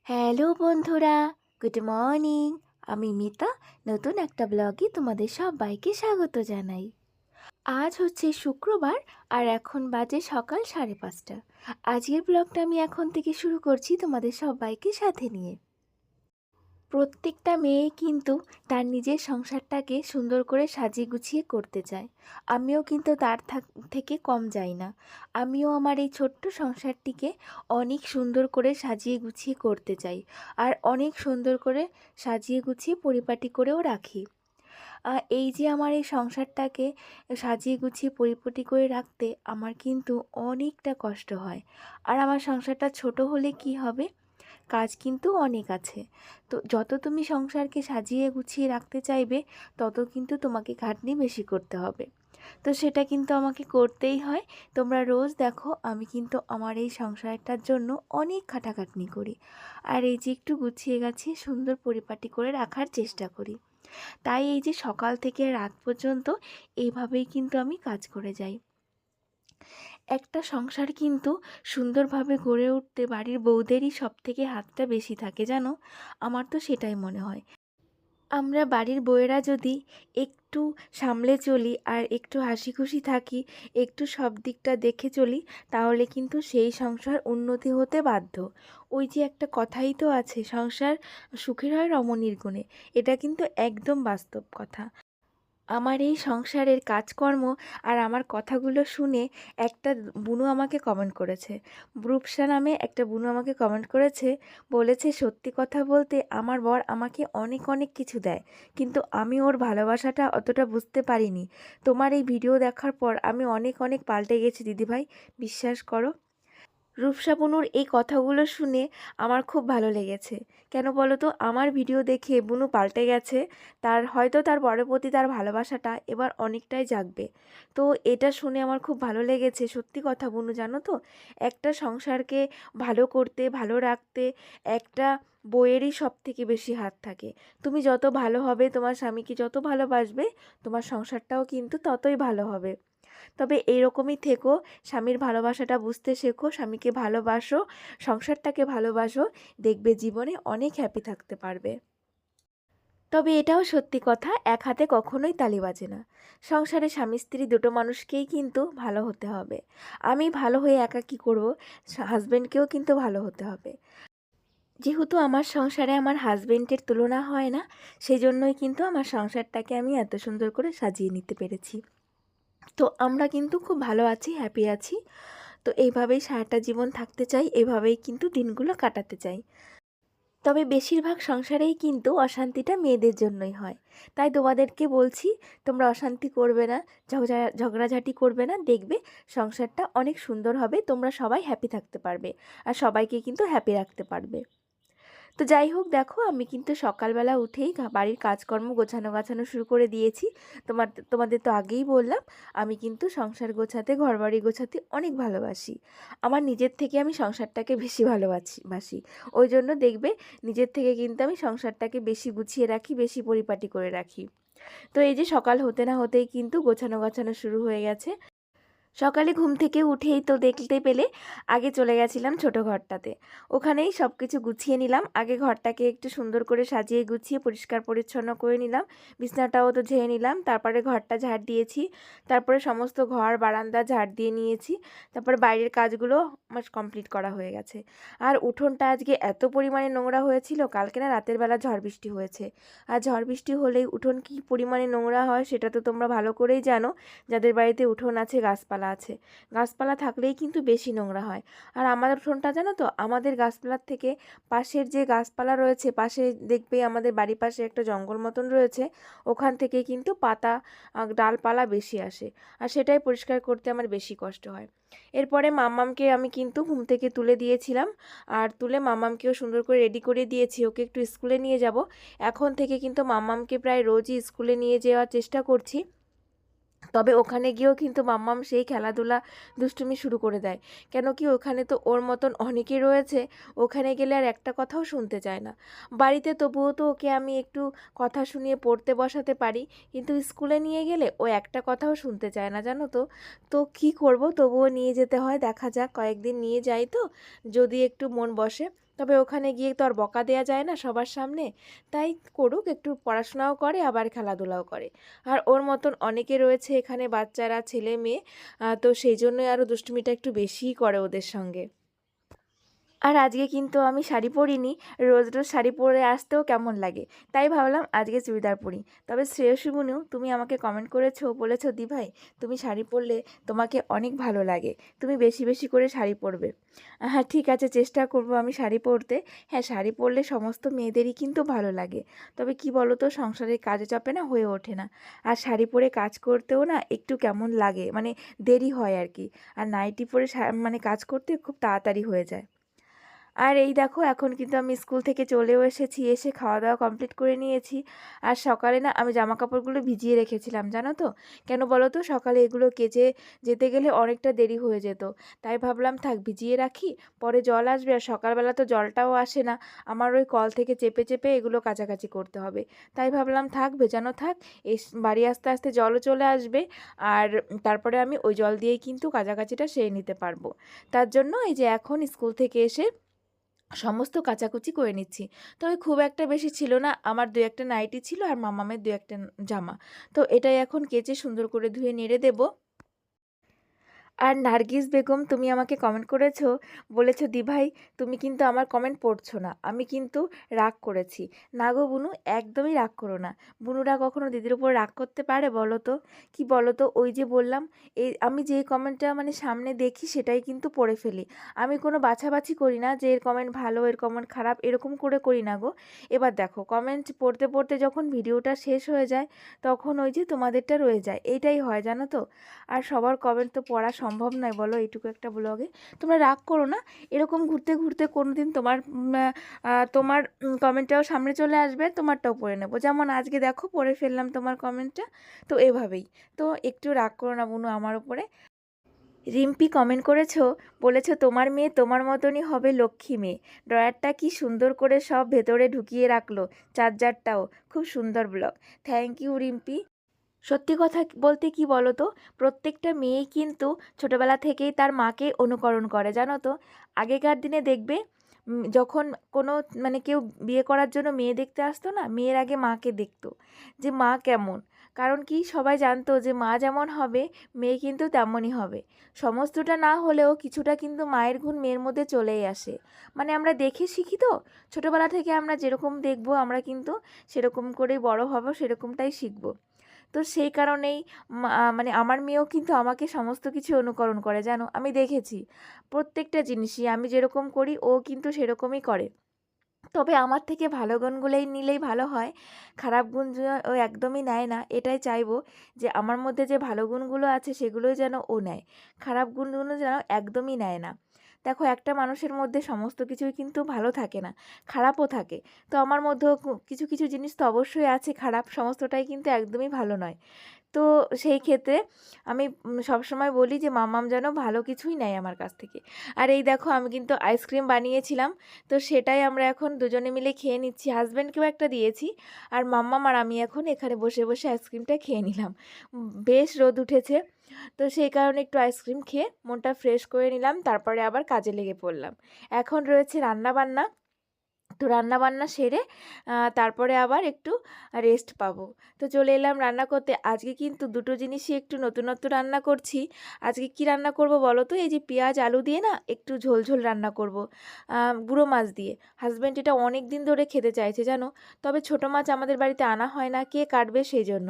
Hello বন্ধুরা, good morning. আমি মিতা। নতুন একটা ব্লগে তোমাদের সবাইকে স্বাগত জানাই। আজ হচ্ছে শুক্রবার আর এখন বাজে সকাল 5:30। আজকের ব্লগটা আমি এখন থেকে শুরু করছি তোমাদের সবাইকে সাথে নিয়ে। প্রত্যেকটা মেয়ে কিন্তু তার নিজের সংসারটাকে সুন্দর করে সাজিয়ে গুছিয়ে করতে চায়। আমিও কিন্তু তার থেকে কম যাই না। আমিও আমার এই ছোট্ট সংসারটিকে অনেক সুন্দর করে সাজিয়ে গুছিয়ে করতে চাই, আর অনেক সুন্দর করে সাজিয়ে গুছিয়ে পরিপাটি করেও রাখি। এই যে আমার এই সংসারটাকে সাজিয়ে গুছিয়ে পরিপাটি করে রাখতে আমার কিন্তু অনেকটা কষ্ট হয়। আর আমার সংসারটা ছোট হলে কি হবে, কাজ কিন্তু অনেক আছে। তো যত তুমি সংসারকে সাজিয়ে গুছিয়ে রাখতে চাইবে, তত কিন্তু তোমাকে খাটনি বেশি করতে হবে। তো সেটা কিন্তু আমাকে করতেই হয়। তোমরা রোজ দেখো আমি কিন্তু আমার এই সংসারটার জন্য অনেক খাটাখাটনি করি, আর এই যে একটু গুছিয়ে গাছিয়ে সুন্দর পরিপাটি করে রাখার চেষ্টা করি। তাই এই যে সকাল থেকে রাত পর্যন্ত এইভাবেই কিন্তু আমি কাজ করে যাই। একটা সংসার কিন্তু সুন্দরভাবে গড়ে উঠতে বাড়ির বউদেরই সবথেকে হাতটা বেশি থাকে, জানো। আমার তো সেটাই মনে হয়। আমরা বাড়ির বউয়েরা যদি একটু সামলে চলি আর একটু হাসি খুশি থাকি, একটু সব দিকটা দেখে চলি, তাহলে কিন্তু সেই সংসার উন্নতি হতে বাধ্য। ওই যে একটা কথাই তো আছে, সংসার সুখের হয় রমণীর গুণে। এটা কিন্তু একদম বাস্তব কথা। আমার এই সংসারের কাজকর্ম আর আমার কথাগুলো শুনে একটা বুনু আমাকে কমেন্ট করেছে। রূপসা নামে একটা বুনু আমাকে কমেন্ট করেছে, বলেছে সত্যি কথা বলতে আমার বর আমাকে অনেক অনেক কিছু দেয়, কিন্তু আমি ওর ভালোবাসাটা অতটা বুঝতে পারিনি। তোমার এই ভিডিও দেখার পর আমি অনেক অনেক পাল্টে গেছি দিদিভাই, বিশ্বাস করো। রূপসা বুনুর এই কথাগুলো শুনে আমার খুব ভালো লেগেছে। কেন বলো তো, আমার ভিডিও দেখে বুনু পাল্টে গেছে। তার বরের প্রতি তার ভালোবাসাটা এবার অনেকটাই জাগবে। তো এটা শুনে আমার খুব ভালো লেগেছে। সত্যি কথা বুনু, জানো তো, একটা সংসারকে ভালো করতে ভালো রাখতে একটা বইয়েরই সব থেকে বেশি হাত থাকে। তুমি যত ভালো হবে, তোমার স্বামীকে যত ভালোবাসবে, তোমার সংসারটাও কিন্তু ততই ভালো হবে। তবে এইরকমই থেকো, স্বামীর ভালোবাসাটা বুঝতে শেখো, স্বামীকে ভালোবাসো, সংসারটাকে ভালোবাসো, দেখবে জীবনে অনেক হ্যাপি থাকতে পারবে। তবে এটাও সত্যি কথা, এক হাতে কখনোই তালি বাজে না। সংসারে স্বামী স্ত্রী দুটো মানুষকেই কিন্তু ভালো হতে হবে। আমি ভালো হয়ে একা কী করবো, হাজব্যান্ডকেও কিন্তু ভালো হতে হবে। যেহেতু আমার সংসারে আমার হাজবেন্ডের তুলনা হয় না, সেই জন্যই কিন্তু আমার সংসারটাকে আমি এত সুন্দর করে সাজিয়ে নিতে পেরেছি। তো আমরা কিন্তু খুব ভালো আছি, হ্যাপি আছি। তো এইভাবেই সারাটা জীবন থাকতে চাই, এভাবেই কিন্তু দিনগুলো কাটাতে চাই। তবে বেশিরভাগ সংসারেই কিন্তু অশান্তিটা মেয়েদের জন্যই হয়। তাই তোমাদেরকে বলছি, তোমরা অশান্তি করবে না, ঝগড়াঝাটি করবে না, দেখবে সংসারটা অনেক সুন্দর হবে, তোমরা সবাই হ্যাপি থাকতে পারবে, আর সবাইকে কিন্তু হ্যাপি রাখতে পারবে। তো যাই হোক, দেখো আমি কিন্তু সকালবেলা উঠেই বাড়ির কাজকর্ম গাছানো শুরু করে দিয়েছি। তোমাদের তো আগেই বললাম, আমি কিন্তু সংসার গোছাতে, ঘরবাড়ি গোছাতে অনেক ভালোবাসি। আমার নিজের থেকে আমি সংসারটাকে বেশি ভালোবাসি। ওই জন্য দেখবে নিজের থেকে কিন্তু আমি সংসারটাকে বেশি গুছিয়ে রাখি, বেশি পরিপাটি করে রাখি। তো এই যে সকাল হতে না হতেই কিন্তু গোছানো শুরু হয়ে গেছে। সকালে ঘুম থেকে উঠেই তো দেখতে পেলে আগে চলে গেছিলাম ছোটো ঘরটাতে। ওখানেই সব কিছু গুছিয়ে নিলাম। আগে ঘরটাকে একটু সুন্দর করে সাজিয়ে গুছিয়ে পরিষ্কার পরিচ্ছন্ন করে নিলাম। বিছানাটাও তো ঝেড়ে নিলাম, তারপরে ঘরটা ঝাড় দিয়েছি, তারপরে সমস্ত ঘর বারান্দা ঝাড় দিয়ে নিয়েছি। তারপরে বাইরের কাজগুলো আমার কমপ্লিট করা হয়ে গেছে। আর উঠোনটা আজকে এত পরিমাণে নোংরা হয়েছিল, কালকে না রাতের বেলা ঝড় বৃষ্টি হয়েছে। আর ঝড় বৃষ্টি হলেই উঠোন কী পরিমাণে নোংরা হয় সেটা তো তোমরা ভালো করেই জানো, যাদের বাড়িতে উঠোন আছে, গাছপালা আছে। গাছপালা থাকলেই কিন্তু বেশি নোংরা হয়। আর আমাদের উঠোনটা জানো তো, আমাদের গাছপালার থেকে পাশের যে গাছপালা রয়েছে, পাশে দেখবে আমাদের বাড়ির পাশে একটা জঙ্গল মতন রয়েছে, ওখান থেকে কিন্তু পাতা ডালপালা বেশি আসে, আর সেটাই পরিষ্কার করতে আমার বেশি কষ্ট হয়। এরপরে মাম্মামকে আমি কিন্তু ঘুম থেকে তুলে দিয়েছিলাম, আর তুলে মাম্মামকেও সুন্দর করে রেডি করে দিয়েছি, ওকে একটু স্কুলে নিয়ে যাব। এখন থেকে কিন্তু মাম্মামকে প্রায় রোজই স্কুলে নিয়ে যাওয়ার চেষ্টা করছি। তবে ওখানে গিয়েও কিন্তু মাম্মাম সেই খেলাধুলা দুষ্টুমি শুরু করে দেয়। কেন কি, ওখানে তো ওর মতন অনেকে রয়েছে, ওখানে গেলে আর একটা কথাও শুনতে চায় না। বাড়িতে তবুও তো ওকে আমি একটু কথা শুনিয়ে পড়তে বসাতে পারি, কিন্তু স্কুলে নিয়ে গেলে ও একটা কথাও শুনতে চায় না, জানো তো। তো কী করব, তবুও নিয়ে যেতে হয়। দেখা যাক, কয়েকদিন নিয়ে যাই তো, যদি একটু মন বসে তবে ওখানে গিয়ে তো আর বকা দেওয়া যায় না সবার সামনে। তাই করুক, একটু পড়াশোনাও করে আবার খেলাধুলাও করে। আর ওর মতন অনেকে রয়েছে এখানে, বাচ্চারা, ছেলে মেয়ে, তো সেই জন্যই আরও দুষ্টুমিটা একটু বেশিই করে ওদের সঙ্গে। আর আজকে কিন্তু আমি শাড়ি পরিনি, রোজ রোজ শাড়ি পরে আসতেও কেমন লাগে, তাই ভাবলাম আজকে চুড়িদার পরি। তবে শ্রেয়সী বুনিও তুমি আমাকে কমেন্ট করেছো, বলেছো দি ভাই তুমি শাড়ি পরলে তোমাকে অনেক ভালো লাগে, তুমি বেশি বেশি করে শাড়ি পরবে। হ্যাঁ ঠিক আছে, চেষ্টা করব আমি শাড়ি পরতে। হ্যাঁ, শাড়ি পরলে সমস্ত মেয়েদেরই কিন্তু ভালো লাগে, তবে কি বলো তো, সংসারের কাজে চাপে না হয়ে ওঠে না। আর শাড়ি পরে কাজ করতেও না একটু কেমন লাগে, মানে দেরি হয় আর কি। আর নাইটি পরে মানে কাজ করতে খুব তাড়াতাড়ি হয়ে যায়। আর এই দেখো এখন কিন্তু আমি স্কুল থেকে চলেও এসেছি, এসে খাওয়া দাওয়া কমপ্লিট করে নিয়েছি। আর সকালে না আমি জামা কাপড়গুলো ভিজিয়ে রেখেছিলাম, জানো তো কেন বলো তো, সকালে এগুলো কেচে যেতে গেলে অনেকটা দেরি হয়ে যেত। তাই ভাবলাম থাক ভিজিয়ে রাখি, পরে জল আসবে, আর সকালবেলা তো জলটাও আসে না, আমার ওই কল থেকে চেপে চেপে এগুলো কাচাকাচি করতে হবে। তাই ভাবলাম থাক ভেজানো থাক, বাড়ি আস্তে আস্তে জলও চলে আসবে, আর তারপরে আমি ওই জল দিয়েই কিন্তু কাচাকাচিটা সেরে নিতে পারবো। তার জন্য এই যে এখন স্কুল থেকে এসে সমস্ত কাচাকুচি করে নিচ্ছি। তবে খুব একটা বেশি ছিল না, আমার 2-1টা নাইটি ছিল আর মামামের 2-1টা জামা। তো এটাই এখন কেচে সুন্দর করে ধুয়ে নেড়ে দেবো। আর নার্গিস বেগম তুমি আমাকে কমেন্ট করেছো, বলেছো দি ভাই তুমি কিন্তু আমার কমেন্ট পড়ছো না, আমি কিন্তু রাগ করেছি। না গো বুনু, একদমই রাগ করো না। বুনুরা কখনো দিদির উপর রাগ করতে পারে বলো তো? কি বলো তো, ওই যে বললাম, এই আমি যে কমেন্টটা মানে সামনে দেখি সেটাই কিন্তু পড়ে ফেলি। আমি কোনো বাছাবাছি করি না যে এর কমেন্ট ভালো এর কমেন্ট খারাপ, এরকম করে করি না গো। এবার দেখো কমেন্ট পড়তে পড়তে যখন ভিডিওটা শেষ হয়ে যায় তখন ওই যে তোমাদেরটা রয়ে যায়, এইটাই হয় জানো তো। আর সবার কমেন্ট তো পড়া সম্ভব নয় বলো এইটুকু একটা ব্লগে। তোমরা রাগ করো না, এরকম ঘুরতে ঘুরতে কোনো দিন তোমার কমেন্টটাও সামনে চলে আসবে, তোমারটাও পড়ে নেবো। যেমন আজকে দেখো পড়ে ফেললাম তোমার কমেন্টটা, তো এভাবেই। তো একটু রাগ করো না বুনু আমার উপরে। রিম্পি কমেন্ট করেছো, বলেছো তোমার মেয়ে তোমার মতনই হবে লক্ষ্মী মেয়ে, ড্রয়ারটা কি সুন্দর করে সব ভেতরে ঢুকিয়ে রাখলো, চার্জারটাও খুব সুন্দর ব্লগ। Thank you Rimpi. সত্যি কথা বলতে কি বলো তো, প্রত্যেকটা মেয়েই কিন্তু ছোটোবেলা থেকেই তার মাকে অনুকরণ করে জানো তো। আগেকার দিনে দেখবে যখন কোনো মানে কেউ বিয়ে করার জন্য মেয়ে দেখতে আসতো না, মেয়ের আগে মাকে দেখতো যে মা কেমন। কারণ কি, সবাই জানতো যে মা যেমন হবে মেয়ে কিন্তু তেমনই হবে। সমস্তটা না হলেও কিছুটা কিন্তু মায়ের গুণ মেয়ের মধ্যে চলেই আসে। মানে আমরা দেখে শিখি তো, ছোটোবেলা থেকে আমরা যেরকম দেখবো আমরা কিন্তু সেরকম করেই বড় হব, সেরকমটাই শিখবো। তো সেই কারণেই মানে আমার মেয়েও কিন্তু আমাকে সমস্ত কিছু অনুকরণ করে জানো, আমি দেখেছি প্রত্যেকটা জিনিসই আমি যেরকম করি ও কিন্তু সেরকমই করে। তবে আমার থেকে ভালো গুণগুলোই নিলেই ভালো হয়, খারাপ গুণ ও একদমই নেয় না। এটাই চাইবো যে আমার মধ্যে যে ভালো গুণগুলো আছে সেগুলোই যেন ও নেয়, খারাপ গুণগুলো যেন একদমই নেয় না। দেখো একটা মানুষের মধ্যে সমস্ত কিছুই কিন্তু ভালো থাকে না, খারাপও থাকে। তো আমার মধ্যেও কিছু কিছু জিনিস তো অবশ্যই আছে খারাপ, সমস্তটাই কিন্তু একদমই ভালো নয়। তো সেই ক্ষেত্রে আমি সবসময় বলি যে মাম্মাম যেন ভালো কিছুই নেয় আমার কাছ থেকে। আর এই দেখো আমি কিন্তু আইসক্রিম বানিয়েছিলাম, তো সেটাই আমরা এখন দুজনে মিলে খেয়ে নিচ্ছি, হাজব্যান্ডকেও একটা দিয়েছি। আর মাম্মাম আর আমি এখন এখানে বসে বসে আইসক্রিমটা খেয়ে নিলাম। বেশ রোদ উঠেছে, তো সেই কারণে একটু আইসক্রিম খেয়ে মনটা ফ্রেশ করে নিলাম, তারপরে আবার কাজে লেগে পড়লাম। এখন রয়েছে রান্না বান্না, তো রান্না বান্না সেরে তারপরে আবার একটু রেস্ট পাবো। তো চলে এলাম রান্না করতে। আজকে কিন্তু দুটো জিনিসই একটু নতুনত্ব রান্না করছি। আজকে কি রান্না করব বলো তো, এই যে পেঁয়াজ আলু দিয়ে না একটু ঝোল ঝোল রান্না করব, গুঁড়ো মাছ দিয়ে। হাজব্যান্ড এটা অনেক দিন ধরে খেতে চাইছে জানো, তবে ছোটো মাছ আমাদের বাড়িতে আনা হয় না, কে কাটবে সেই জন্য।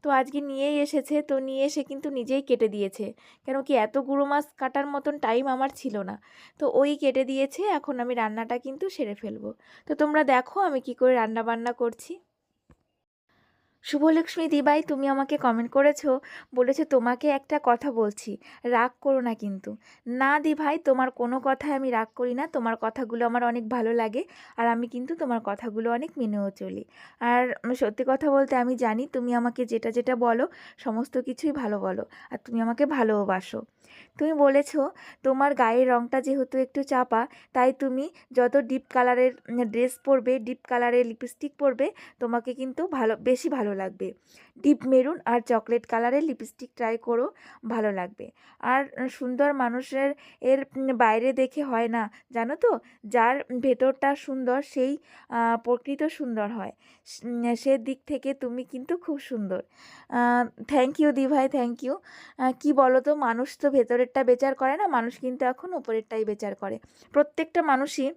তো আজকে নিয়েই এসেছে, তো নিয়ে এসে কিন্তু নিজেই কেটে দিয়েছে, কেন কি এত গুঁড়ো মাছ কাটার মতন টাইম আমার ছিল না। তো ওই কেটে দিয়েছে, এখন আমি রান্নাটা কিন্তু সেরে ফেলবো। তো তোমরা দেখো আমি কি করে রান্না বান্না করছি। শুভলক্ষ্মী দিবাই তুমি আমাকে কমেন্ট করেছো, বলেছো তোমাকে একটা কথা বলছি, রাগ করো না কিন্তু। না দি ভাই, তোমার কোনো কথায় আমি রাগ করি না, তোমার কথাগুলো আমার অনেক ভালো লাগে, আর আমি কিন্তু তোমার কথাগুলো অনেক মেনেও চলি। আর সত্যি কথা বলতে আমি জানি তুমি আমাকে যেটা যেটা বলো সমস্ত কিছুই ভালো বলো, আর তুমি আমাকে ভালোবাসো। তুমি বলেছো তোমার গায়ের রঙটা যেহেতু একটু চাপা, তাই তুমি যত ডিপ কালারের ড্রেস পরবে, ডিপ কালারের লিপস্টিক পরবে, তোমাকে কিন্তু বেশি ভালো লাগবে। ডিপ মেরুন আর চকলেট কালারের লিপস্টিক ট্রাই করো, ভালো লাগবে। আর সুন্দর মানুষের বাইরে দেখে হয় না, জানো তো? যার ভেতরটা সুন্দর সেই প্রকৃত সুন্দর হয়। সে দিক থেকে তুমি কিন্তু খুব সুন্দর। থ্যাংক ইউ দিভাই, থ্যাংক ইউ। কি বলো তো, মানুষ তো ভেতরেরটা বিচার করে না, মানুষ কিন্তু এখন উপরেরটাই বিচার করে। প্রত্যেকটা মানুষই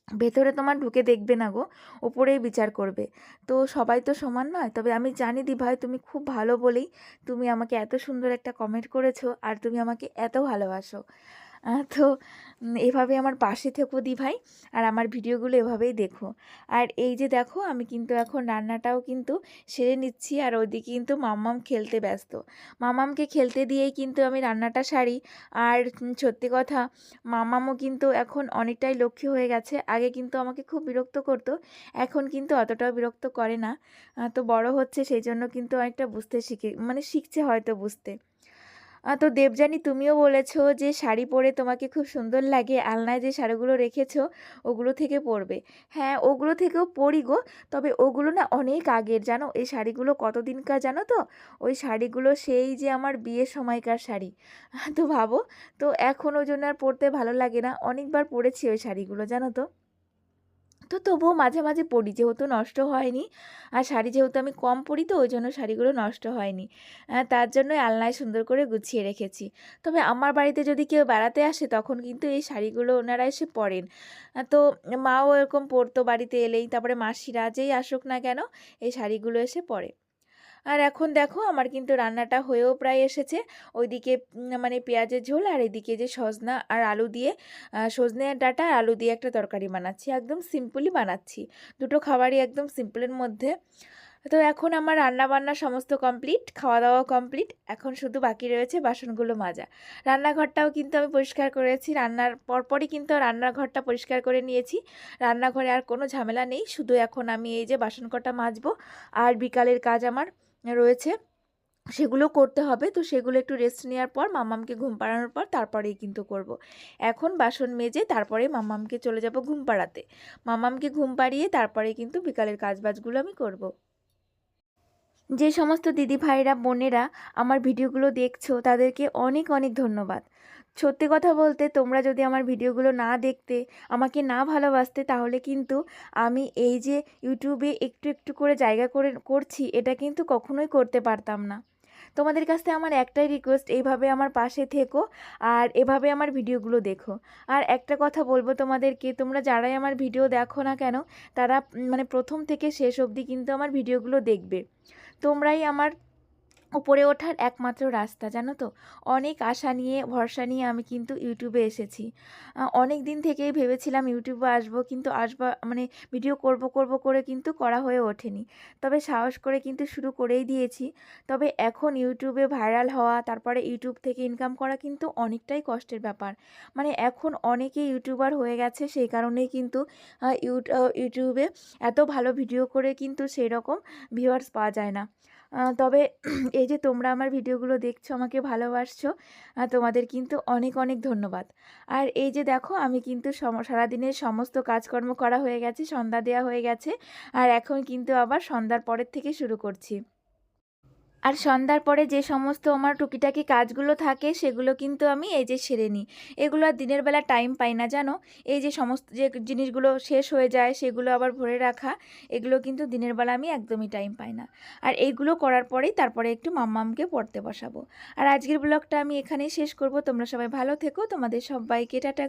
ভেতরে তোমার ঢুকে দেখবে না গো, ওপরেই বিচার করবে। তো সবাই তো সমান নয়। তবে আমি জানি দিভাই তুমি খুব ভালো বলেই তুমি আমাকে এত সুন্দর একটা কমেন্ট করেছো, আর তুমি আমাকে এত ভালোবাসো। তো এভাবে আমার পাশে থেকো দিভাই, আর আমার ভিডিওগুলো এভাবেই দেখো। আর এই যে দেখো, আমি কিন্তু এখন রান্নাটাও কিন্তু সেরে নিচ্ছি, আর ওইদিকে কিন্তু মাম্মাম খেলতে ব্যস্ত। মাম্মামকে খেলতে দিয়েই কিন্তু আমি রান্নাটা সারি। আর সত্যি কথা, মাম্মামও কিন্তু এখন অনেকটাই লক্ষ্মী হয়ে গেছে। আগে কিন্তু আমাকে খুব বিরক্ত করতো, এখন কিন্তু অতটাও বিরক্ত করে না। তো বড় হচ্ছে, সেই জন্য কিন্তু অনেকটা বুঝতে শিখছে হয়তো বুঝতে। তো দেবযানী, তুমিও বলেছো যে শাড়ি পরে তোমাকে খুব সুন্দর লাগে, আলনায় যে শাড়িগুলো রেখেছো ওগুলো থেকে পরবে। হ্যাঁ, ওগুলো থেকেও পরি গো। তবে ওগুলো না অনেক আগের, জানো? এই শাড়িগুলো কতদিনকার জানো তো? ওই শাড়িগুলো সেই যে আমার বিয়ের সময়কার শাড়ি। তো ভাবো, তো এখন ওই জন্য আর পরতে ভালো লাগে না। অনেকবার পরেছি ওই শাড়িগুলো, জানো তো? তো তবুও মাঝে মাঝে পরি, যেহেতু নষ্ট হয়নি। আর শাড়ি যেহেতু আমি কম পরি, তো ওই জন্য শাড়িগুলো নষ্ট হয়নি। তার জন্যই আলনায় সুন্দর করে গুছিয়ে রেখেছি। তবে আমার বাড়িতে যদি কেউ বেড়াতে আসে, তখন কিন্তু এই শাড়িগুলো ওনারা এসে পরেন। তো মাও এরকম পরতো বাড়িতে এলেই, তারপরে মাসিরা যেই আসুক না কেন এই শাড়িগুলো এসে পরে। আর এখন দেখো, আমার কিন্তু রান্নাটা হয়েও প্রায় এসেছে। ওইদিকে পেঁয়াজের ঝোল, আর এদিকে যে সজনা আর আলু দিয়ে সজনে ডাঁটা আর আলু দিয়ে একটা তরকারি বানাচ্ছি, একদম সিম্পলই বানাচ্ছি। দুটো খাবারই একদম সিম্পলের মধ্যে। তো এখন আমার রান্না বান্না সমস্ত কমপ্লিট, খাওয়া দাওয়া কমপ্লিট। এখন শুধু বাকি রয়েছে বাসনগুলো মাজা। রান্নাঘরটাও কিন্তু আমি পরিষ্কার করেছি, রান্নার পরপরই কিন্তু রান্নাঘরটা পরিষ্কার করে নিয়েছি। রান্নাঘরে আর কোনো ঝামেলা নেই, শুধু এখন আমি এই যে বাসন কটা মাজবো। আর বিকালের কাজ আমার রয়েছে, সেগুলো করতে হবে। তো সেগুলো একটু রেস্ট নেওয়ার পর, মাম্মামকে ঘুম পাড়ানোর পর তারপরেই কিন্তু করব। এখন বাসন মেজে তারপরে মাম্মামকে চলে যাব ঘুম পাড়াতে। মাম্মামকে ঘুম পাড়িয়ে তারপরে কিন্তু বিকালের কাজবাজগুলো আমি করব। যে সমস্ত দিদি ভাইরা বোনেরা আমার ভিডিওগুলো দেখছো, তাদেরকে অনেক অনেক ধন্যবাদ। সত্যি কথা বলতে, তোমরা যদি আমার ভিডিওগুলো না দেখতে, আমাকে না ভালোবাসতে, তাহলে কিন্তু আমি এই যে ইউটিউবে একটু একটু করে জায়গা করে করছি, এটা কিন্তু কখনোই করতে পারতাম না। তোমাদের কাছ থেকে আমার একটাই রিকোয়েস্ট, এইভাবে আমার পাশে থেকো আর এভাবে আমার ভিডিওগুলো দেখো। আর একটা কথা বলবো তোমাদেরকে, তোমরা যারাই আমার ভিডিও দেখো না কেন, তারা প্রথম থেকে শেষ অবধি কিন্তু আমার ভিডিওগুলো দেখবে। তোমরাই আমার উপরে ওঠার একমাত্র রাস্তা, জানো তো? অনেক আশা নিয়ে ভরসা নিয়ে আমি কিন্তু ইউটিউবে এসেছি। অনেক দিন থেকেই ভেবেছিলাম ইউটিউবে আসবো, কিন্তু ভিডিও করব করব করে কিন্তু করা হয়ে ওঠেনি। তবে সাহস করে কিন্তু শুরু করেই দিয়েছি। তবে এখন ইউটিউবে ভাইরাল হওয়া, তারপরে ইউটিউব থেকে ইনকাম করা কিন্তু অনেকটাই কষ্টের ব্যাপার। এখন অনেকেই ইউটিউবার হয়ে গেছে, সেই কারণেই কিন্তু ইউটিউবে এত ভালো ভিডিও করে কিন্তু সেই রকম ভিউয়ার্স পাওয়া যায় না। তবে এই যে তোমরা আমার ভিডিওগুলো দেখছো, আমাকে ভালোবাসছো, তোমাদের কিন্তু অনেক অনেক ধন্যবাদ। আর এই যে দেখো, আমি কিন্তু সারাদিনের সমস্ত কাজকর্ম করা হয়ে গেছে, সন্ধ্যা দেওয়া হয়ে গেছে। আর এখন কিন্তু আবার সন্ধ্যার পরের থেকে শুরু করছি। আর সন্ধ্যার পরে যে সমস্ত আমার টুকিটাকি কাজগুলো থাকে, সেগুলো কিন্তু আমি এই যে সেরে নিই। এগুলো আর দিনের বেলা টাইম পাই না, জানো? এই যে সমস্ত যে জিনিসগুলো শেষ হয়ে যায়, সেগুলো আবার ভরে রাখা, এগুলো কিন্তু দিনের বেলা আমি একদমই টাইম পাই না। আর এইগুলো করার পরেই তারপরে একটু মাম্মামকে পড়তে বসাবো। আর আজকের ব্লগটা আমি এখানেই শেষ করব। তোমরা সবাই ভালো থেকো, তোমাদের সবাইকে টাটা।